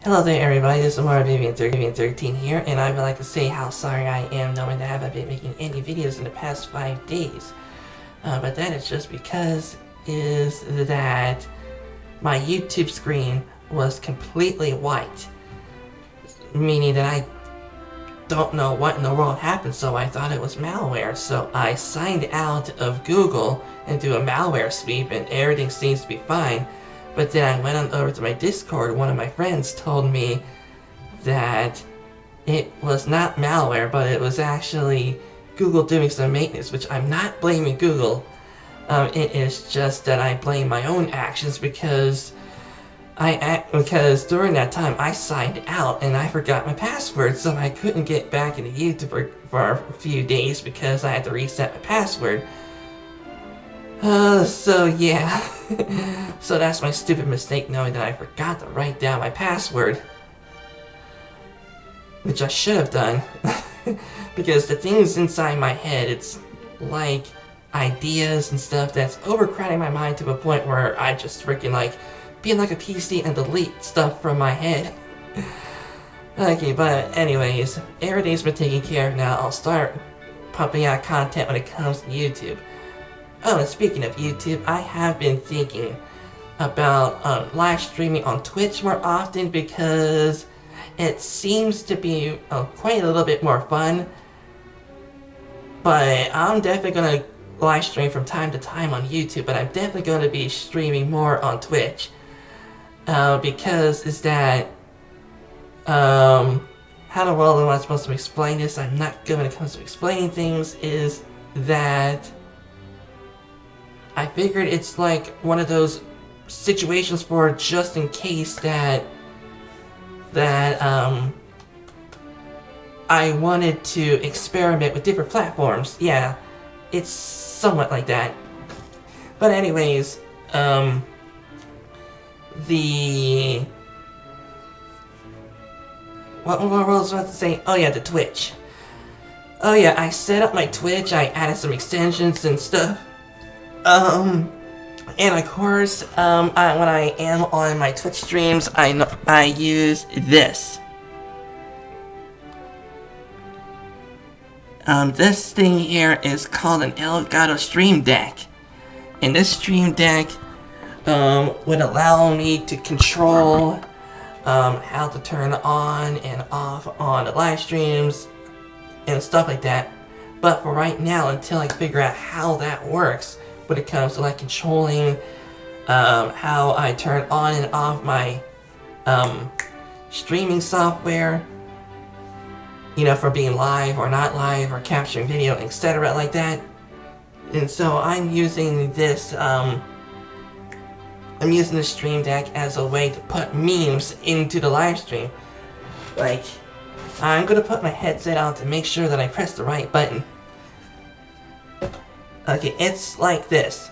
Hello there everybody, this is MarioVivian13 here, and I would like to say how sorry I am knowing that I haven't been making any videos in the past 5 days. But that is just because that my YouTube screen was completely white. Meaning that I don't know what in the world happened, so I thought it was malware. So I signed out of Google and do a malware sweep and everything seems to be fine. But then I went on over to my Discord. One of my friends told me that it was not malware, but it was actually Google doing some maintenance, which I'm not blaming Google. It is just that I blame my own actions because during that time I signed out and I forgot my password, so I couldn't get back into YouTube for a few days because I had to reset my password. So yeah. So that's my stupid mistake, knowing that I forgot to write down my password. Which I should have done. Because the things inside my head, it's like ideas and stuff that's overcrowding my mind to a point where I just freaking like being like a PC and delete stuff from my head. Okay, but anyways, everything's been taken care of now. I'll start pumping out content when it comes to YouTube. Oh, and speaking of YouTube, I have been thinking about live streaming on Twitch more often because it seems to be quite a little bit more fun. But I'm definitely going to live stream from time to time on YouTube, but I'm definitely going to be streaming more on Twitch. Because is that, how the world am I supposed to explain this? I'm not good when it comes to explaining things, is that I figured it's like one of those situations for just in case that I wanted to experiment with different platforms. Yeah, it's somewhat like that. But anyways, what was I about to say? Oh yeah, the Twitch. Oh yeah, I set up my Twitch, I added some extensions and stuff. And of course, when I am on my Twitch streams, I use this. This thing here is called an Elgato Stream Deck. And this Stream Deck, would allow me to control, how to turn on and off on the live streams and stuff like that. But for right now, until I figure out how that works, when it comes to like controlling how I turn on and off my streaming software, you know, for being live or not live or capturing video, etc. like that. And so I'm using this Stream Deck as a way to put memes into the live stream. Like, I'm gonna put my headset on to make sure that I press the right button. Okay, it's like this.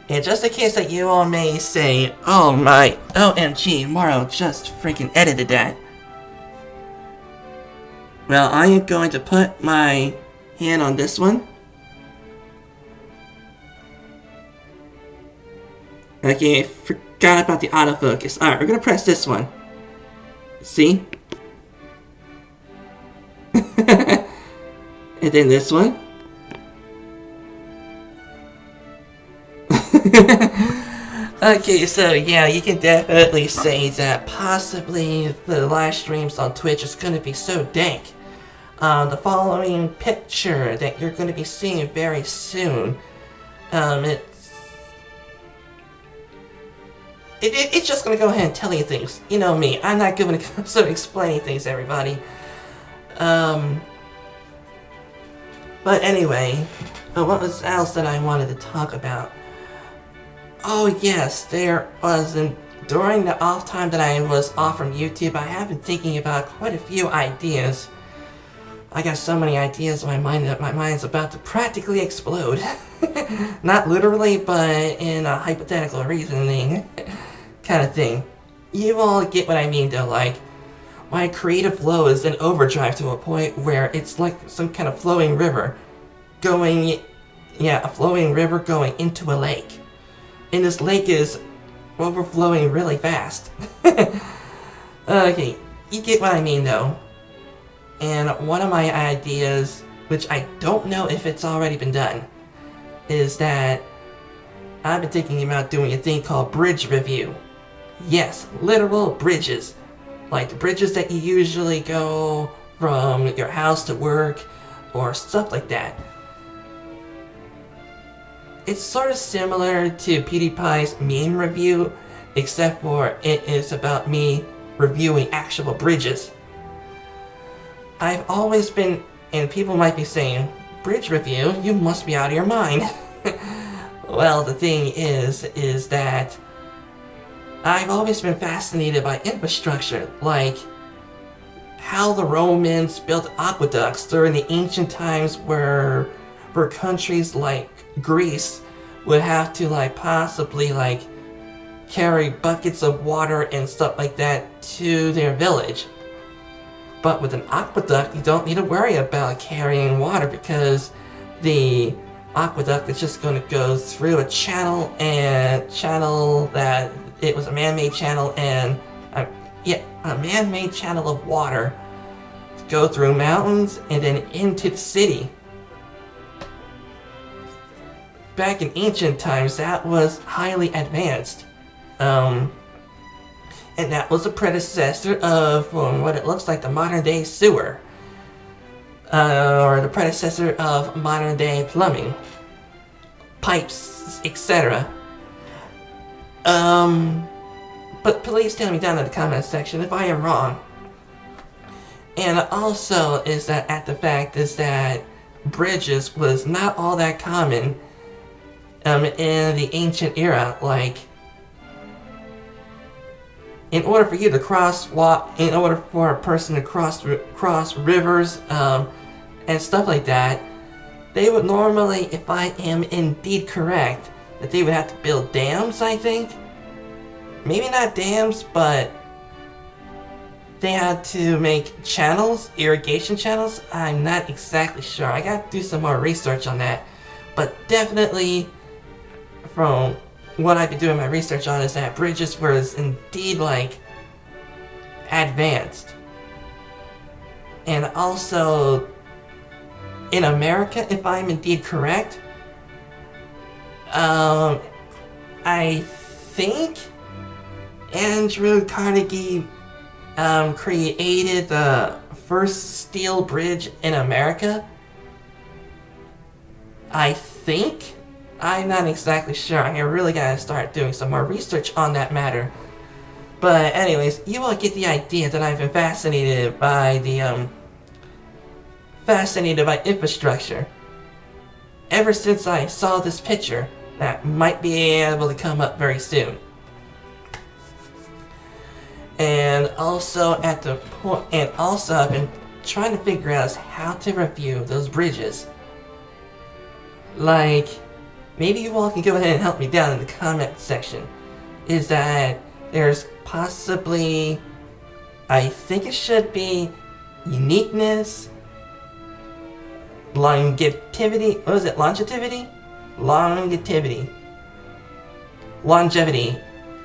And just in case that you all may say, oh my, OMG, Mario just freaking edited that. Well, I am going to put my hand on this one. Okay, forgot about the autofocus. Alright, we're gonna press this one. See? And then this one. Okay, so yeah, you can definitely say that possibly the live streams on Twitch is going to be so dank. The following picture that you're going to be seeing very soon, it's just going to go ahead and tell you things. You know me, I'm not good when it comes to explaining things, everybody. But anyway, what was else that I wanted to talk about? Oh yes, during the off time that I was off from YouTube, I have been thinking about quite a few ideas. I got so many ideas in my mind that my mind's about to practically explode. Not literally, but in a hypothetical reasoning kind of thing. You all get what I mean though, like, my creative flow is in overdrive to a point where it's like some kind of flowing river going yeah, a flowing river going into a lake. And this lake is overflowing really fast. Okay, you get what I mean though. And one of my ideas, which I don't know if it's already been done, is that I've been thinking about doing a thing called bridge review. Yes, literal bridges. Like the bridges that you usually go from your house to work or stuff like that. It's sort of similar to PewDiePie's meme review, except for it is about me reviewing actual bridges. I've always been, and people might be saying, bridge review? You must be out of your mind. Well, the thing is that I've always been fascinated by infrastructure, like how the Romans built aqueducts during the ancient times where countries like Greece would have to possibly carry buckets of water and stuff like that to their village. But with an aqueduct, you don't need to worry about carrying water because the aqueduct is just going to go through a channel that it was a man-made channel and a man-made channel of water to go through mountains and then into the city. Back in ancient times, that was highly advanced. And that was a predecessor of what it looks like the modern day sewer. Or the predecessor of modern day plumbing. Pipes, etc. But please tell me down in the comments section if I am wrong. And also is that bridges was not all that common in the ancient era. In order for you to in order for a person to cross rivers and stuff like that, they would normally, if I am indeed correct, that they would have to build dams, I think. Maybe not dams, but they had to make channels, irrigation channels. I'm not exactly sure. I gotta do some more research on that. But definitely, from what I've been doing my research on, is that bridges was indeed advanced. And also, in America, if I'm indeed correct, I think Andrew Carnegie created the first steel bridge in America. I think. I'm not exactly sure. I really gotta start doing some more research on that matter. But anyways, you all get the idea that I've been fascinated by infrastructure ever since I saw this picture that might be able to come up very soon. And also I've been trying to figure out how to review those bridges. Maybe you all can go ahead and help me down in the comment section. Is that there's possibly, I think it should be uniqueness, longevity, what was it, longevity? Longevity,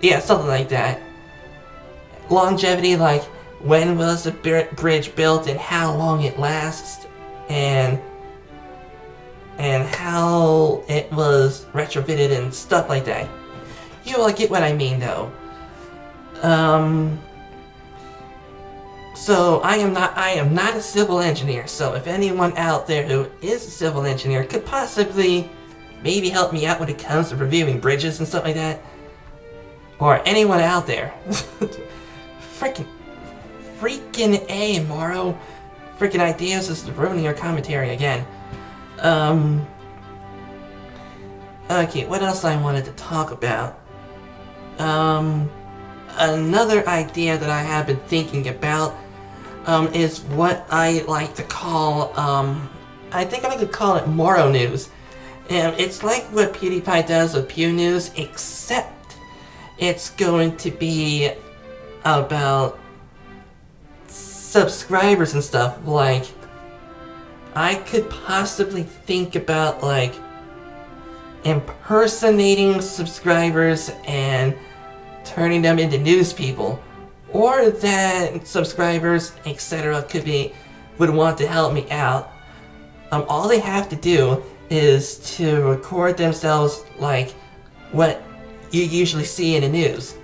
yeah, something like that. Longevity, when was the bridge built and how long it lasts, and how it was retrofitted and stuff like that. You all get what I mean though. So I am not a civil engineer, so if anyone out there who is a civil engineer could possibly maybe help me out when it comes to reviewing bridges and stuff like that, or anyone out there. freaking A, Morrow. Freaking ideas is ruining your commentary again. Okay, what else I wanted to talk about? Another idea that I have been thinking about, is what I like to call, I think I'm going to call it Morrow News. And it's like what PewDiePie does with Pew News, except it's going to be about subscribers and stuff. I could possibly think about, impersonating subscribers and turning them into news people, or that subscribers, etc., would want to help me out. All they have to do is to record themselves like what you usually see in the news.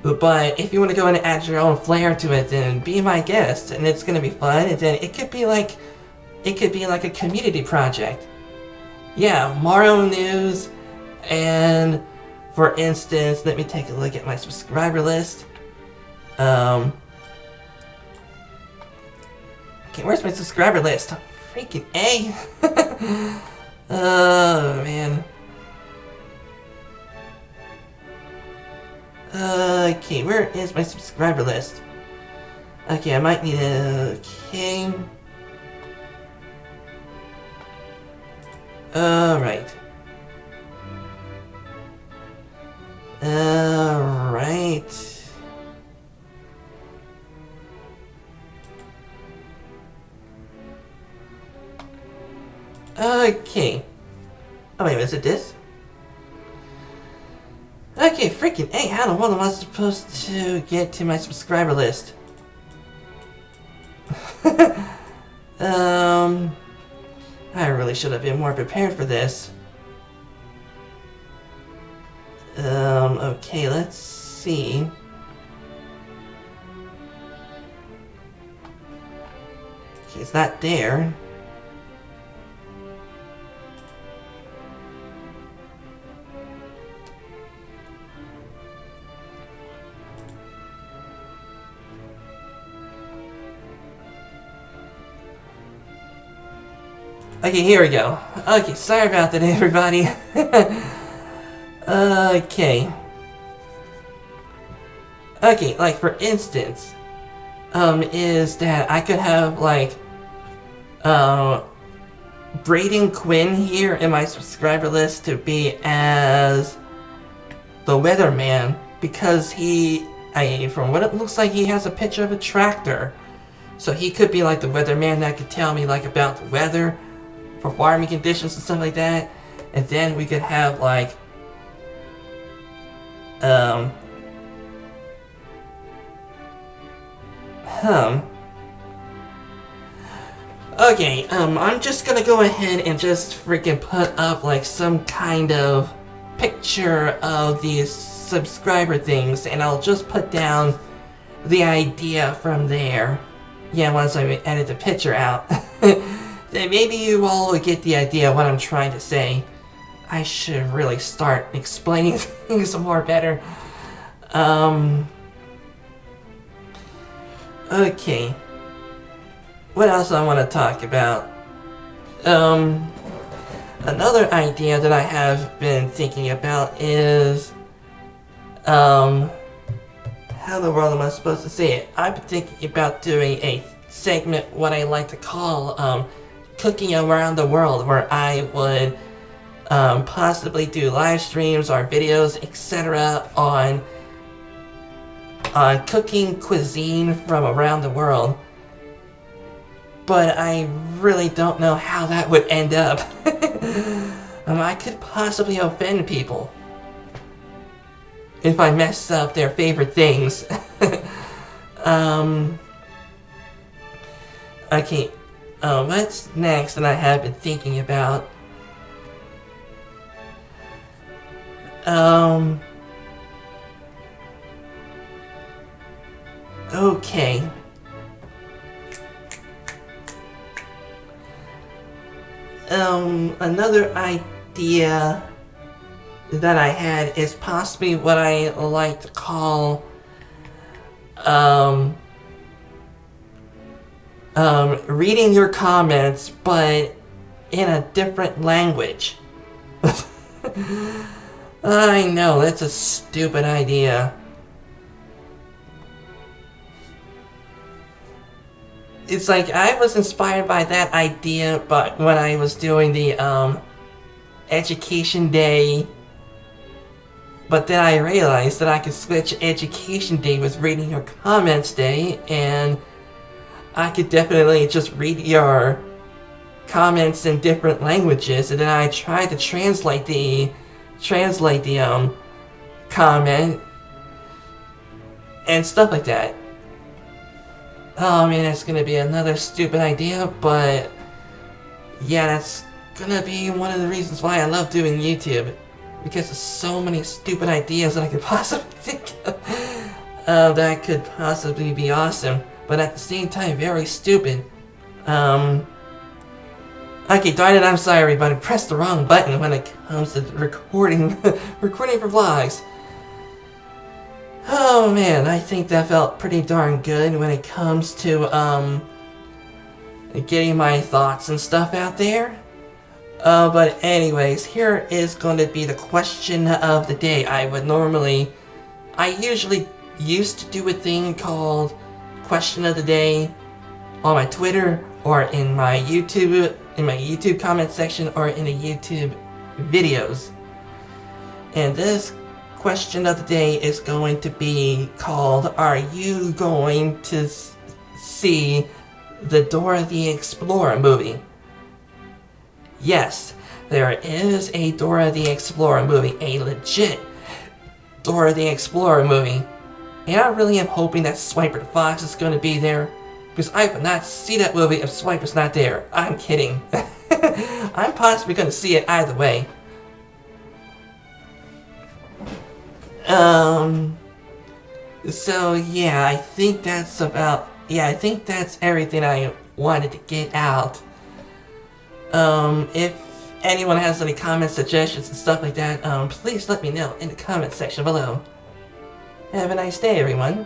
But if you want to go in and add your own flair to it, then be my guest, and it's gonna be fun. And then it could be like a community project. Yeah, Mario News, and for instance, let me take a look at my subscriber list. Okay, where's my subscriber list? Freaking A! Oh, man. Okay, where is my subscriber list? Okay, I might need a... Okay. Alright. Alright. Okay. Oh wait, is it this? Okay, freaking A, how the world am I supposed to get to my subscriber list? I really should have been more prepared for this. Okay, let's see. Okay, it's not there. Okay, here we go. Okay, sorry about that, everybody. Okay. Okay, like for instance, is that I could have like, Braden Quinn here in my subscriber list to be as the weatherman, because from what it looks like, he has a picture of a tractor. So he could be like the weatherman that could tell me like about the weather for farming conditions and stuff like that. And then we could have like Okay, I'm just gonna go ahead and just freaking put up like some kind of picture of these subscriber things, and I'll just put down the idea from there. Yeah, once I edit the picture out. Then maybe you all will get the idea of what I'm trying to say. I should really start explaining things more better. Okay. What else do I want to talk about? Another idea that I have been thinking about is, how in the world am I supposed to say it? I've been thinking about doing a segment, what I like to call, Cooking Around the World, where I would, possibly do live streams or videos, etc. on cooking cuisine from around the world. But I really don't know how that would end up. I could possibly offend people if I mess up their favorite things. Okay, what's next that I have been thinking about? Okay. Another idea that I had is possibly what I like to call, reading your comments, but in a different language. I know, that's a stupid idea. It's like, I was inspired by that idea, but when I was doing the, Education Day, but then I realized that I could switch Education Day with Reading Your Comments Day, and I could definitely just read your comments in different languages, and then I tried to translate the comment and stuff like that. Oh man, that's gonna be another stupid idea, but yeah, that's gonna be one of the reasons why I love doing YouTube, because there's so many stupid ideas that I could possibly think of that could possibly be awesome, but at the same time very stupid. Okay, darn it, I'm sorry, but I pressed the wrong button when it comes to recording for vlogs. Oh man, I think that felt pretty darn good when it comes to getting my thoughts and stuff out there. But anyways, here is going to be the question of the day. I usually used to do a thing called question of the day on my Twitter or in my YouTube comment section or in the YouTube videos. And this question of the day is going to be called, are you going to see the Dora the Explorer movie? Yes, there is a Dora the Explorer movie, a legit Dora the Explorer movie. And I really am hoping that Swiper the Fox is going to be there, because I would not see that movie if Swiper's not there. I'm kidding. I'm possibly going to see it either way. So yeah, I think that's everything I wanted to get out. If anyone has any comments, suggestions, and stuff like that, please let me know in the comment section below. Have a nice day, everyone.